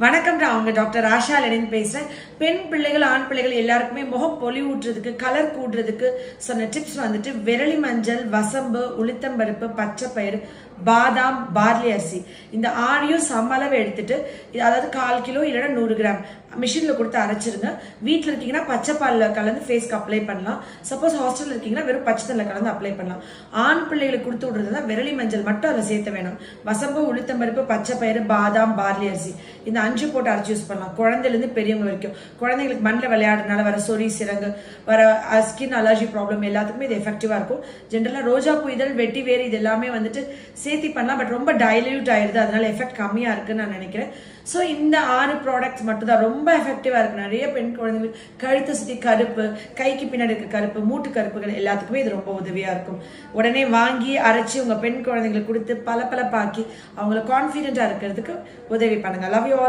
வணக்கம், நான் உங்க டாக்டர் ஆஷா லெனின் பேசுறேன். பெண் பிள்ளைகள் ஆண் பிள்ளைகள் எல்லாருக்குமே முகம் பொலிவூட்டுறதுக்கு கலர் கூடுறதுக்கு சொன்ன டிப்ஸ் வந்துட்டு விரலி மஞ்சள், வசம்பு, உளுத்தம்பருப்பு, பச்சை பயிறு, பாதாம், பார்லி அரிசி இந்த ஆறையும் சமளவு எடுத்துட்டு, அதாவது 1/4 கிலோ இல்லைன்னா 100 கிராம் மிஷின்ல கொடுத்து அரைச்சிருங்க. வீட்டில் இருக்கீங்கன்னா பச்சை பால்ல கலந்து ஃபேஸ்க்கு அப்ளை பண்ணலாம். சப்போஸ் ஹாஸ்டல்ல இருக்கீங்கன்னா வெறும் பச்சை தண்ணில் கலந்து அப்ளை பண்ணலாம். ஆண் பிள்ளைகளுக்கு கொடுத்து விடுறதுனா விரலி மஞ்சள் மட்டும் அதில் சேர்த்த வேணும். வசம்பு, உளுத்தம்பருப்பு, பச்சை பயிறு, பாதாம், பார்லி அரிசி இந்த 5 போட்டு அரைச்சி யூஸ் பண்ணலாம். குழந்தையிலேருந்து பெரியவங்க வரைக்கும். குழந்தைங்களுக்கு மண்ணில் விளையாடுறதுனால வர சொறி, சிறங்கு, வர ஸ்கின் அலர்ஜி ப்ராப்ளம் எல்லாத்துக்குமே இது எஃபெக்டிவா இருக்கும். ஜென்ரலாக ரோஜா பூ இதழ், வெட்டி வேறு இது எல்லாமே வந்துட்டு சேர்த்தி பண்ணலாம். பட் ரொம்ப டைல்யூட் ஆயிடுது, அதனால எஃபெக்ட் கம்மியா இருக்குன்னு நான் நினைக்கிறேன். ஸோ இந்த 6 ப்ராடக்ட்ஸ் மட்டும் தான் ரொம்ப எஃபெக்டிவா இருக்கு. நிறைய பெண் குழந்தைகள் கழுத்தை சுற்றி கருப்பு, கைக்கு பின்னாடி இருக்க கருப்பு, மூட்டு கருப்புகள் எல்லாத்துக்குமே இது ரொம்ப உதவியா இருக்கும். உடனே வாங்கி அரைச்சி உங்க பெண் குழந்தைங்களுக்கு கொடுத்து பல பாக்கி அவங்களை கான்ஃபிடென்ட்டா இருக்கிறதுக்கு உதவி பண்ணுங்க. Love you all.